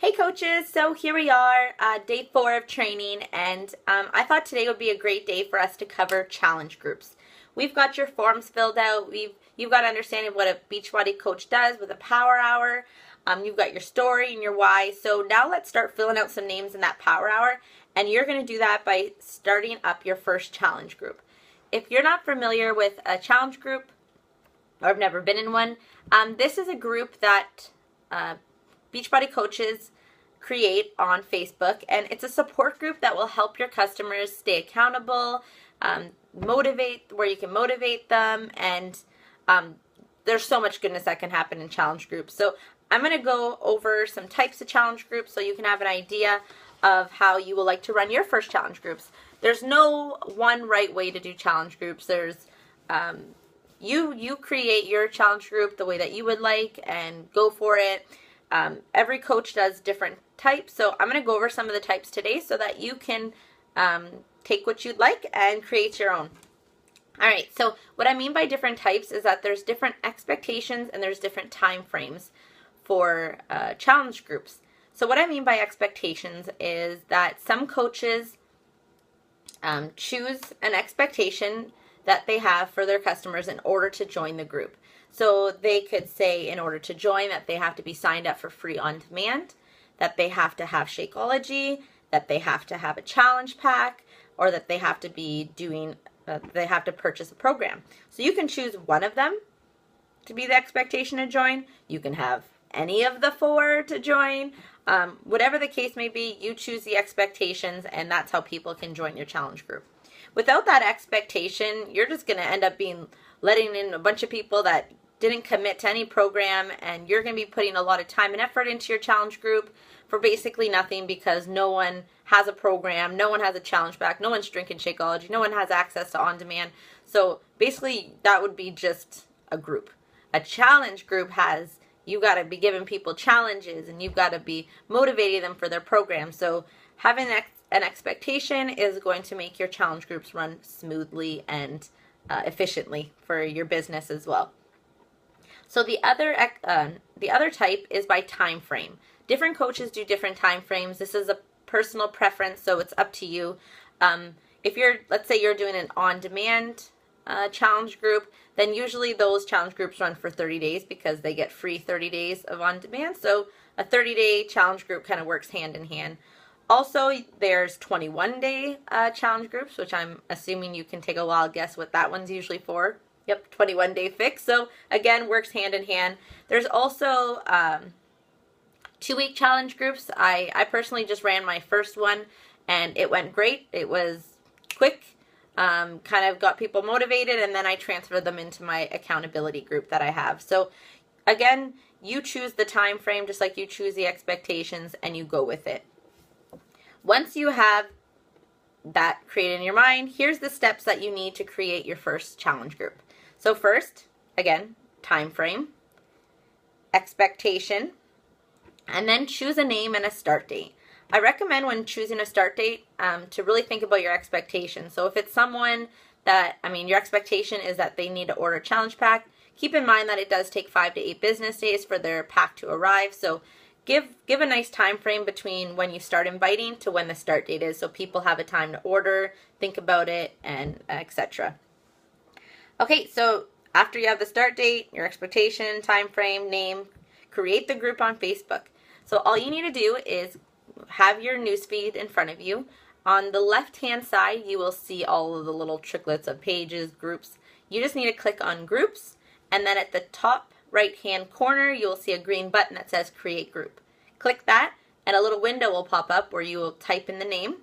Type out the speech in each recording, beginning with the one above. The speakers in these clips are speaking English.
Hey coaches, so here we are, day 4 of training, and I thought today would be a great day for us to cover challenge groups. We've got your forms filled out, you've got understanding of what a Beachbody coach does with a power hour, you've got your story and your why, so now let's start filling out some names in that power hour, and you're going to do that by starting up your first challenge group. If you're not familiar with a challenge group, or have never been in one, this is a group that Beachbody coaches create on Facebook, and it's a support group that will help your customers stay accountable, where you can motivate them, and there's so much goodness that can happen in challenge groups. So I'm going to go over some types of challenge groups so you can have an idea of how you will like to run your first challenge groups. There's no one right way to do challenge groups. There's you create your challenge group the way that you would like and go for it. Every coach does different types, so I'm going to go over some of the types today so that you can take what you'd like and create your own. Alright, so what I mean by different types is that there's different expectations and there's different time frames for challenge groups. So what I mean by expectations is that some coaches choose an expectation that they have for their customers in order to join the group. So they could say in order to join that they have to be signed up for free on demand, that they have to have Shakeology, that they have to have a challenge pack, or that they have to be doing, they have to purchase a program. So you can choose one of them to be the expectation to join. You can have any of the 4 to join. Whatever the case may be, you choose the expectations, and that's how people can join your challenge group. Without that expectation, you're just going to end up letting in a bunch of people that didn't commit to any program, and you're going to be putting a lot of time and effort into your challenge group for basically nothing because no one has a program, no one has a challenge pack, no one's drinking Shakeology, no one has access to on-demand. So basically that would be just a group. A challenge group you've got to be giving people challenges and you've got to be motivating them for their program. So having an expectation is going to make your challenge groups run smoothly and efficiently for your business as well. So the other type is by time frame. Different coaches do different time frames. This is a personal preference, so it's up to you. If let's say you're doing an on-demand challenge group, then usually those challenge groups run for 30 days because they get free 30 days of on-demand. So a 30-day challenge group kind of works hand in hand. Also, there's 21-day challenge groups, which I'm assuming you can take a wild guess what that one's usually for. Yep, 21-day fix. So again, works hand in hand. There's also 2-week challenge groups. I personally just ran my first one and it went great. It was quick, kind of got people motivated, and then I transferred them into my accountability group that I have. So again, you choose the time frame just like you choose the expectations and you go with it. Once you have that created in your mind, here's the steps that you need to create your first challenge group. So first, again, time frame, expectation, and then choose a name and a start date. I recommend when choosing a start date to really think about your expectations. So if it's someone that, your expectation is that they need to order a challenge pack, keep in mind that it does take 5 to 8 business days for their pack to arrive. So give a nice time frame between when you start inviting to when the start date is so people have a time to order, think about it, and etc. Okay, so after you have the start date, your expectation, time frame, name, create the group on Facebook. So all you need to do is have your newsfeed in front of you. On the left-hand side, you will see all of the little tricklets of pages, groups. You just need to click on groups, and then at the top right-hand corner, you will see a green button that says Create Group. Click that, and a little window will pop up where you will type in the name,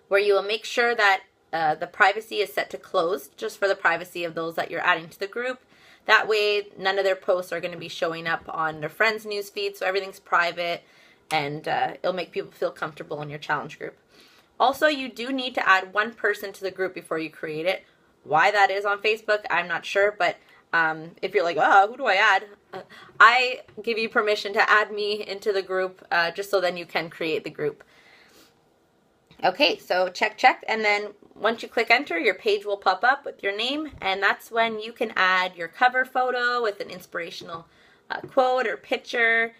where you will make sure that the privacy is set to closed, just for the privacy of those that you're adding to the group. That way, none of their posts are going to be showing up on their friends' newsfeed, so everything's private, and it'll make people feel comfortable in your challenge group. Also, you do need to add one person to the group before you create it. Why that is on Facebook, I'm not sure, but if you're like, oh, who do I add? I give you permission to add me into the group just so then you can create the group. Okay, so check, and then once you click enter, your page will pop up with your name, and that's when you can add your cover photo with an inspirational quote or picture,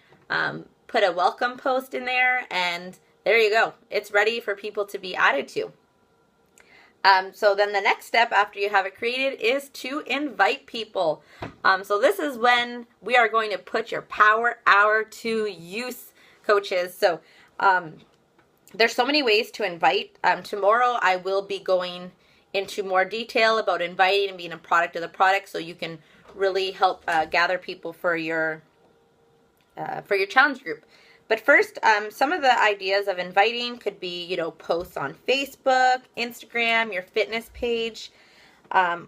put a welcome post in there, and there you go. It's ready for people to be added to. So then the next step after you have it created is to invite people. So this is when we are going to put your power hour to use, coaches. So there's so many ways to invite. Tomorrow I will be going into more detail about inviting and being a product of the product, so you can really help gather people for your challenge group. But first, some of the ideas of inviting could be, you know, posts on Facebook, Instagram, your fitness page,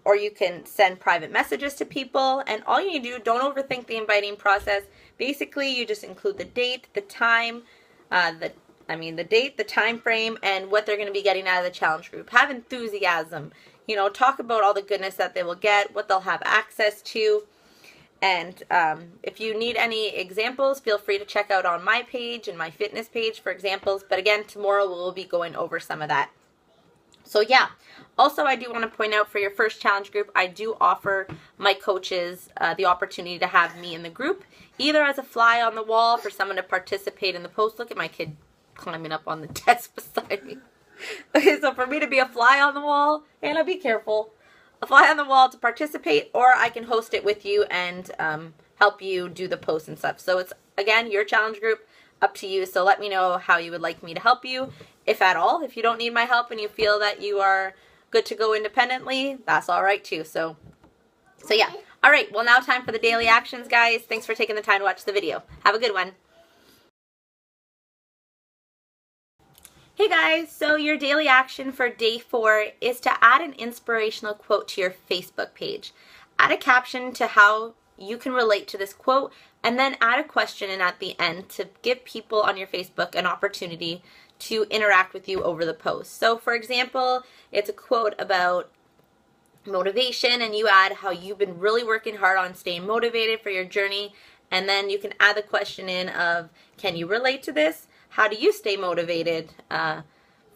or you can send private messages to people. And all you need to do, don't overthink the inviting process. Basically, you just include the date, the time, the date, the time frame, and what they're going to be getting out of the challenge group. Have enthusiasm. You know, talk about all the goodness that they will get, what they'll have access to. And if you need any examples, feel free to check out on my page and my fitness page for examples. But again, tomorrow we'll be going over some of that. So yeah, also I do want to point out, for your first challenge group, I do offer my coaches the opportunity to have me in the group, either as a fly on the wall for someone to participate in the post. Look at my kid climbing up on the desk beside me. Okay, so for me to be a fly on the wall, Anna, be careful. A fly on the wall to participate, or I can host it with you and help you do the posts and stuff. So it's, again, your challenge group, up to you. So let me know how you would like me to help you, if at all. If you don't need my help and you feel that you are good to go independently, that's all right too. So yeah. All right, well, now time for the daily actions, guys. Thanks for taking the time to watch the video. Have a good one. Hey guys, so your daily action for day 4 is to add an inspirational quote to your Facebook page. Add a caption to how you can relate to this quote, and then add a question in at the end to give people on your Facebook an opportunity to interact with you over the post. So for example, it's a quote about motivation, and you add how you've been really working hard on staying motivated for your journey, and then you can add the question in of, can you relate to this? How do you stay motivated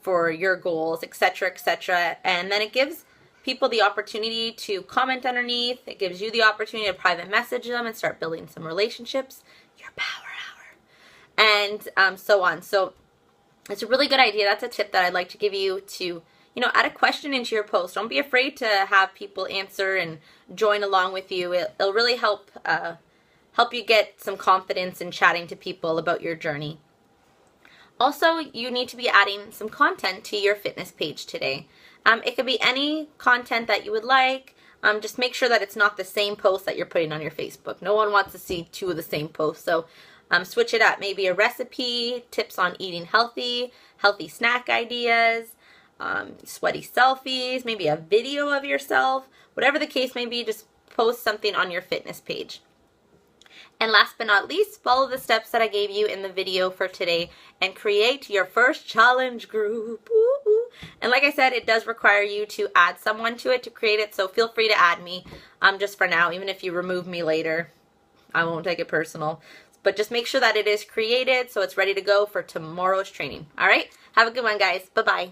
for your goals, etc., etc.? And then it gives people the opportunity to comment underneath. It gives you the opportunity to private message them and start building some relationships. Your power hour. And so on. So it's a really good idea. That's a tip that I'd like to give you to, you know, add a question into your post. Don't be afraid to have people answer and join along with you. It'll really help you get some confidence in chatting to people about your journey. Also, you need to be adding some content to your fitness page today. It could be any content that you would like. Just make sure that it's not the same post that you're putting on your Facebook. No one wants to see 2 of the same posts. So switch it up. Maybe a recipe, tips on eating healthy, healthy snack ideas, sweaty selfies, maybe a video of yourself. Whatever the case may be, just post something on your fitness page. And last but not least, follow the steps that I gave you in the video for today and create your first challenge group. Woo-hoo. And like I said, it does require you to add someone to it to create it, so feel free to add me just for now. Even if you remove me later, I won't take it personal. But just make sure that it is created so it's ready to go for tomorrow's training. All right? Have a good one, guys. Bye-bye.